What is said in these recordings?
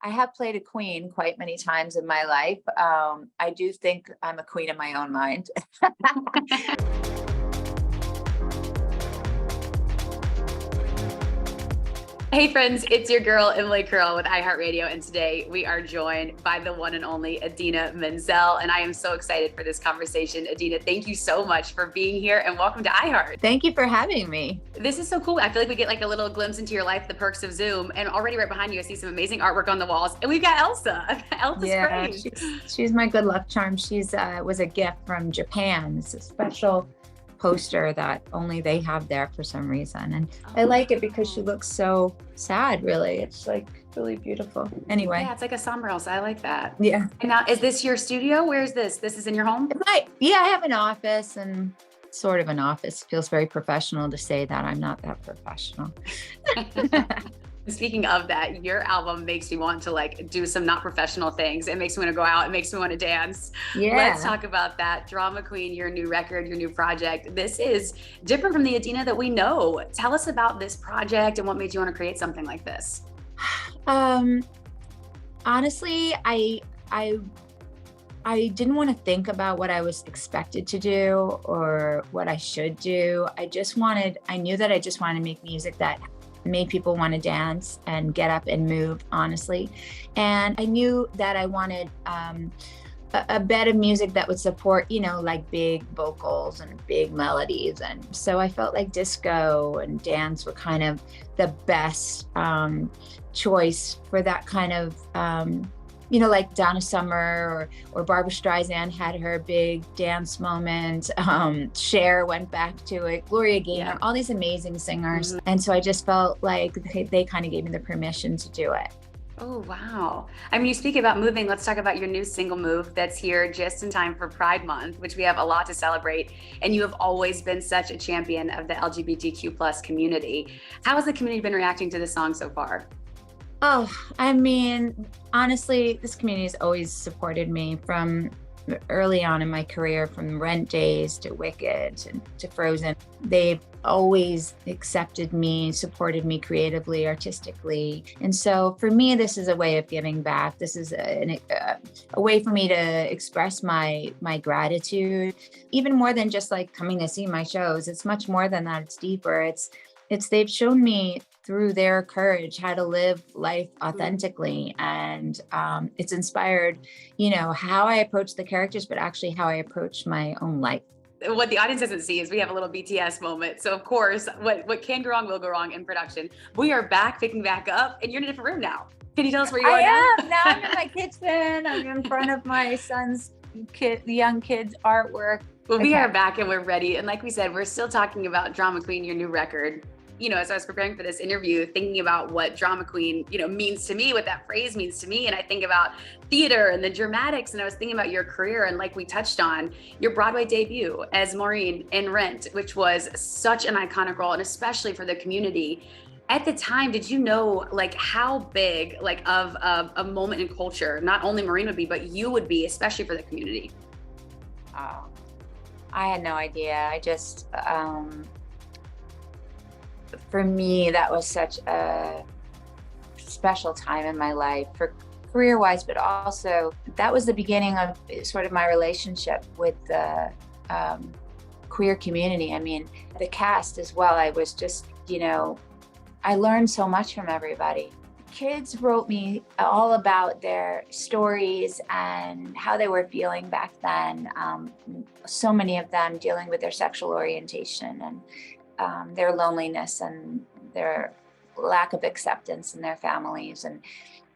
I have played a queen quite many times in my life. I do think I'm a queen in my own mind. Hey friends, it's your girl, Emily Curl with iHeartRadio, and today we are joined by the one and only Idina Menzel, and I am so excited for this conversation. Idina, thank you so much for being here, and welcome to iHeart. Thank you for having me. This is so cool. I feel like we get like a little glimpse into your life, the perks of Zoom, and already right behind you, I see some amazing artwork on the walls, and we've got Elsa. Elsa's great. She's my good luck charm. She's was a gift from Japan. It's a special poster that only they have there for some reason, and I like it because she looks so sad. Really, it's like really beautiful. Anyway, yeah, it's like a somber Elsa. I like that. Yeah. And now, is this your studio? Where is this? This is in your home? I have an office, and sort of an office. Feels very professional to say that. I'm not that professional. Speaking of that, your album makes me want to like do some not professional things. It makes me want to go out. It makes me want to dance. Yeah. Let's talk about that. Drama Queen, your new record, your new project. This is different from the Idina that we know. Tell us about this project and what made you want to create something like this. Honestly, I didn't want to think about what I was expected to do or what I should do. I knew that I just wanted to make music that made people want to dance and get up and move, honestly. And I knew that I wanted a bed of music that would support, like big vocals and big melodies. And so I felt like disco and dance were kind of the best choice for that kind of, like Donna Summer or Barbra Streisand had her big dance moment. Cher went back to it. Gloria Gaynor, all these amazing singers. Mm-hmm. And so I just felt like they kind of gave me the permission to do it. Oh, wow. I mean, you speak about moving. Let's talk about your new single, Move, that's here just in time for Pride Month, which we have a lot to celebrate. And you have always been such a champion of the LGBTQ plus community. How has the community been reacting to this song so far? Oh, I mean, honestly, this community has always supported me from early on in my career, from Rent days to Wicked to Frozen. They've always accepted me, supported me creatively, artistically. And so for me, this is a way of giving back. This is a way for me to express my gratitude, even more than just like coming to see my shows. It's much more than that. It's deeper. It's they've shown me through their courage how to live life authentically. And it's inspired, how I approach the characters, but actually how I approach my own life. What the audience doesn't see is we have a little BTS moment. So of course, what can go wrong will go wrong in production. We are picking back up, and you're in a different room now. Can you tell us where you are now? I am. Now I'm in my kitchen. I'm in front of my son's young kid's artwork. Well, we are back and we're ready. And like we said, we're still talking about Drama Queen, your new record. As I was preparing for this interview, thinking about what Drama Queen, means to me, what that phrase means to me. And I think about theater and the dramatics. And I was thinking about your career. And like we touched on, your Broadway debut as Maureen in Rent, which was such an iconic role, and especially for the community. At the time, did you know like how big of a moment in culture, not only Maureen would be, but you would be, especially for the community? Oh, I had no idea. I just, for me, that was such a special time in my life, for career-wise, but also that was the beginning of sort of my relationship with the queer community. I mean, the cast as well. I was just, I learned so much from everybody. Kids wrote me all about their stories and how they were feeling back then. So many of them dealing with their sexual orientation and their loneliness and their lack of acceptance in their families.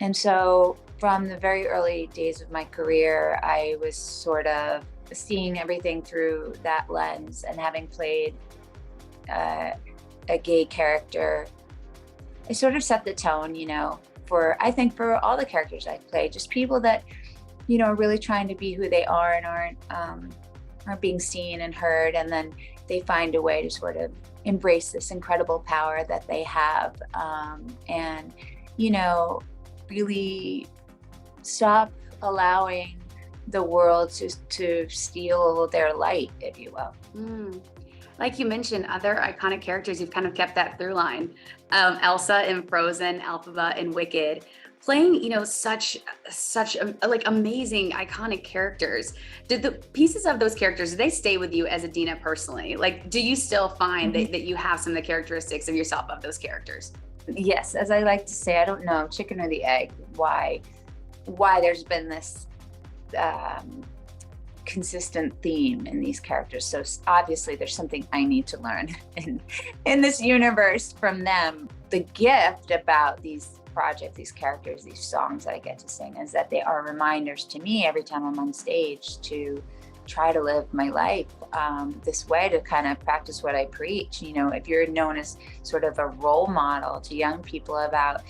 And so from the very early days of my career, I was sort of seeing everything through that lens, and having played a gay character, I sort of set the tone, for all the characters I play, just people that, are really trying to be who they are and aren't being seen and heard. And then they find a way to sort of embrace this incredible power that they have, and really stop allowing the world to steal their light, if you will. Like you mentioned, other iconic characters, you've kind of kept that through line. Elsa in Frozen, Elphaba in Wicked. playing, such like amazing, iconic characters. Did the pieces of those characters, did they stay with you as Idina personally? Like, do you still find that you have some of the characteristics of yourself of those characters? Yes, as I like to say, I don't know, chicken or the egg, why there's been this consistent theme in these characters. So obviously there's something I need to learn in this universe from them. The gift about these projects, these characters, these songs that I get to sing is that they are reminders to me every time I'm on stage to try to live my life this way, to kind of practice what I preach. If you're known as sort of a role model to young people about,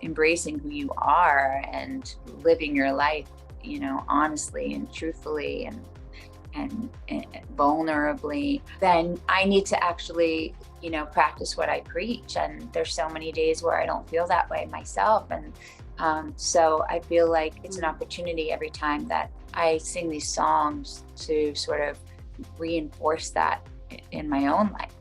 embracing who you are and living your life, honestly and truthfully and vulnerably, then I need to actually, practice what I preach. And there's so many days where I don't feel that way myself. And so I feel like it's an opportunity every time that I sing these songs to sort of reinforce that in my own life.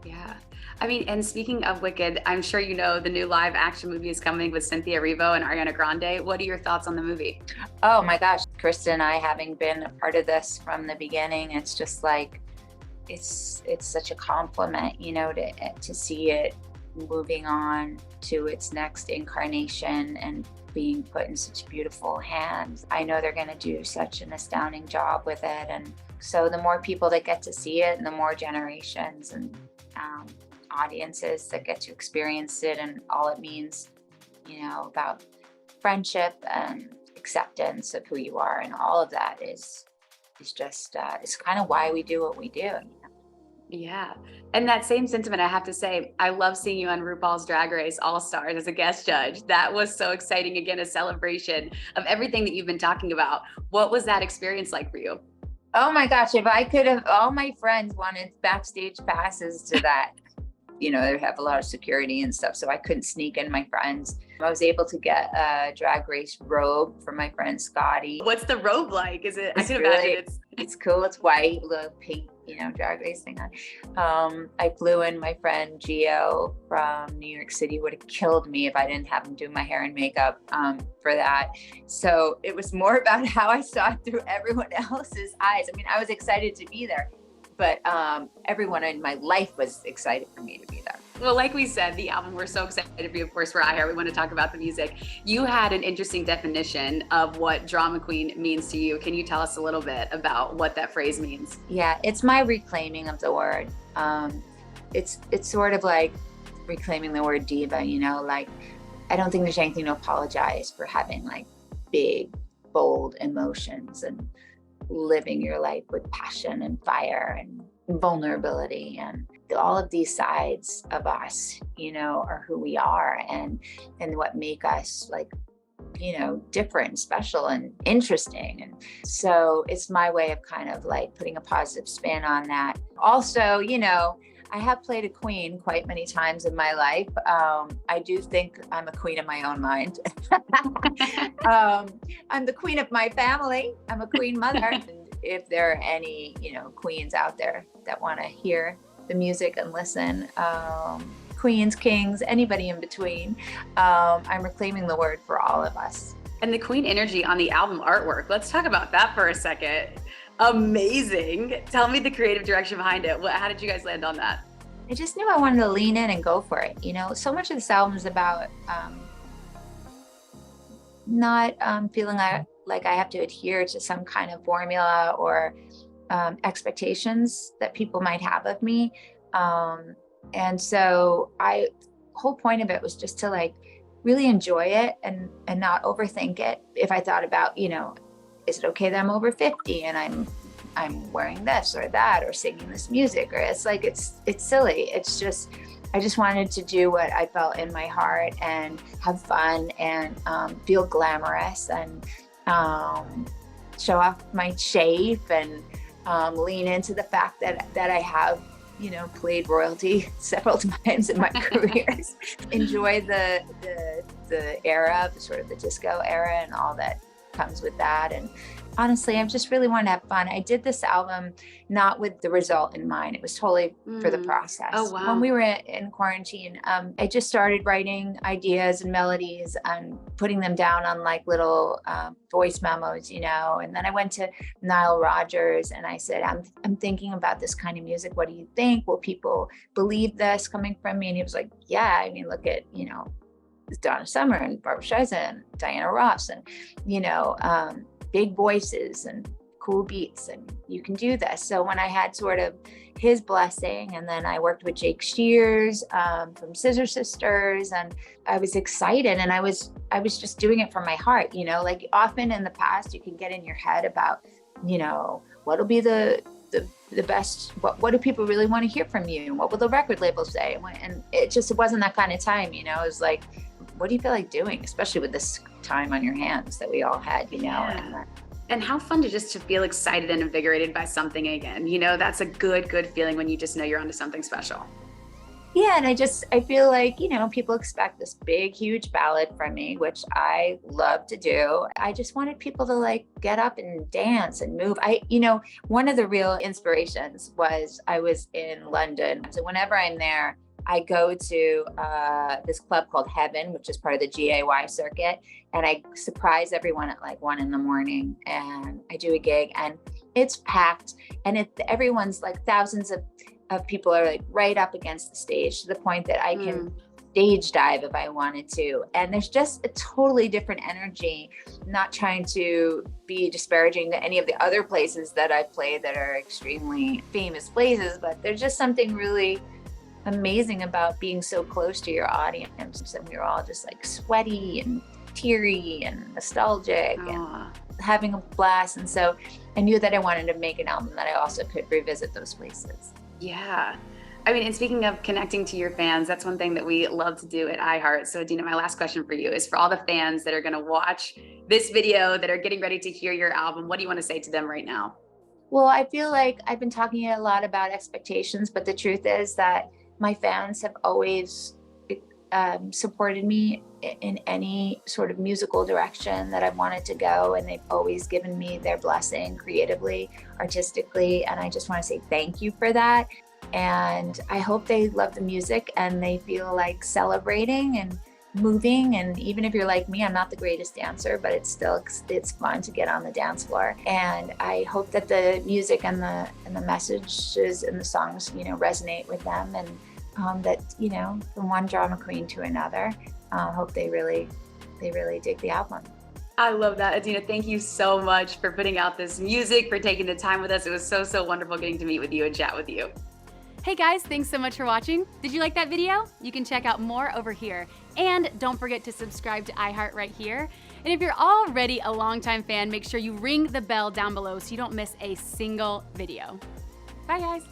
Yeah. I mean, and speaking of Wicked, I'm sure the new live action movie is coming with Cynthia Erivo and Ariana Grande. What are your thoughts on the movie? Oh my gosh, Krista and I, having been a part of this from the beginning, it's just like, it's such a compliment, to see it moving on to its next incarnation and being put in such beautiful hands. I know they're going to do such an astounding job with it. And so the more people that get to see it and the more generations and audiences that get to experience it and all it means, about friendship and acceptance of who you are, and all of that is just, it's kind of why we do what we do. Yeah. And that same sentiment, I have to say, I love seeing you on RuPaul's Drag Race All Stars as a guest judge. That was so exciting. Again, a celebration of everything that you've been talking about. What was that experience like for you? Oh my gosh, if I could have, all my friends wanted backstage passes to that. They have a lot of security and stuff, so I couldn't sneak in my friends. I was able to get a Drag Race robe for my friend Scotty. What's the robe like? I can imagine it's cool. It's white, little pink, Drag Race thing on. I flew in my friend Gio from New York City. Would have killed me if I didn't have him do my hair and makeup for that. So it was more about how I saw it through everyone else's eyes. I mean, I was excited to be there, but everyone in my life was excited for me to be there. Well, like we said, the album, we're so excited for you. Of course, for iHeart, we want to talk about the music. You had an interesting definition of what drama queen means to you. Can you tell us a little bit about what that phrase means? Yeah, it's my reclaiming of the word. It's sort of like reclaiming the word diva, like, I don't think there's anything to apologize for having like big, bold emotions and living your life with passion and fire and vulnerability, and all of these sides of us, are who we are and what make us like, different, special and interesting. And so it's my way of kind of like putting a positive spin on that. Also, I have played a queen quite many times in my life. I do think I'm a queen in my own mind. I'm the queen of my family. I'm a queen mother. And if there are any, queens out there that want to hear the music and listen, queens, kings, anybody in between, I'm reclaiming the word for all of us. And the queen energy on the album artwork, let's talk about that for a second. Amazing. Tell me the creative direction behind it. How did you guys land on that? I just knew I wanted to lean in and go for it. So much of this album is about not feeling like I have to adhere to some kind of formula or expectations that people might have of me. And so whole point of it was just to like really enjoy it and not overthink it. If I thought about, is it okay that I'm over 50 and I'm wearing this or that or singing this music, or it's like, it's silly. It's just, I just wanted to do what I felt in my heart and have fun and feel glamorous and show off my shape and lean into the fact that I have, played royalty several times in my careers. Enjoy the era, the sort of the disco era and all that comes with that. And honestly, I just really wanted to have fun. I did this album not with the result in mind. It was totally for the process. Oh, wow. When we were in quarantine, I just started writing ideas and melodies and putting them down on like little voice memos, you know. And then I went to Nile Rodgers and I said, I'm thinking about this kind of music. What do you think? Will people believe this coming from me? And he was like, yeah, I mean, look at, you know, Donna Summer and Barbra Streisand and Diana Ross and, you know, big voices and cool beats, and you can do this. So when I had sort of his blessing, and then I worked with Jake Shears from Scissor Sisters, and I was excited, and I was just doing it from my heart, you know, like often in the past you can get in your head about, you know, what'll be the best, what do people really want to hear from you? What will the record label say? And it wasn't that kind of time, you know. It was like, what do you feel like doing? Especially with this time on your hands that we all had, you know. Yeah. And how fun to feel excited and invigorated by something again. You know, that's a good feeling when you just know you're onto something special. Yeah, and I feel like, you know, people expect this big, huge ballad from me, which I love to do. I just wanted people to like get up and dance and move. You know, one of the real inspirations was I was in London. So whenever I'm there, I go to this club called Heaven, which is part of the GAY circuit. And I surprise everyone at like 1 a.m. and I do a gig and it's packed. And everyone's like thousands of people are like right up against the stage to the point that I can stage dive if I wanted to. And there's just a totally different energy, not trying to be disparaging to any of the other places that I play that are extremely famous places, but there's just something really amazing about being so close to your audience. And we were all just like sweaty and teary and nostalgic and having a blast. And so I knew that I wanted to make an album that I also could revisit those places. Yeah. I mean, and speaking of connecting to your fans, that's one thing that we love to do at iHeart. So Idina, my last question for you is for all the fans that are going to watch this video, that are getting ready to hear your album, what do you want to say to them right now? Well, I feel like I've been talking a lot about expectations, but the truth is that my fans have always supported me in any sort of musical direction that I've wanted to go. And they've always given me their blessing creatively, artistically. And I just want to say thank you for that. And I hope they love the music and they feel like celebrating and moving. And even if you're like me, I'm not the greatest dancer, but it's fun to get on the dance floor. And I hope that the music and the messages and the songs, you know, resonate with them, and that, you know, from one drama queen to another, hope they really dig the album. I love that. Idina, thank you so much for putting out this music, for taking the time with us. It was so wonderful getting to meet with you and chat with you. Hey guys, thanks so much for watching. Did you like that video? You can check out more over here. And don't forget to subscribe to iHeart right here. And if you're already a longtime fan, make sure you ring the bell down below so you don't miss a single video. Bye guys.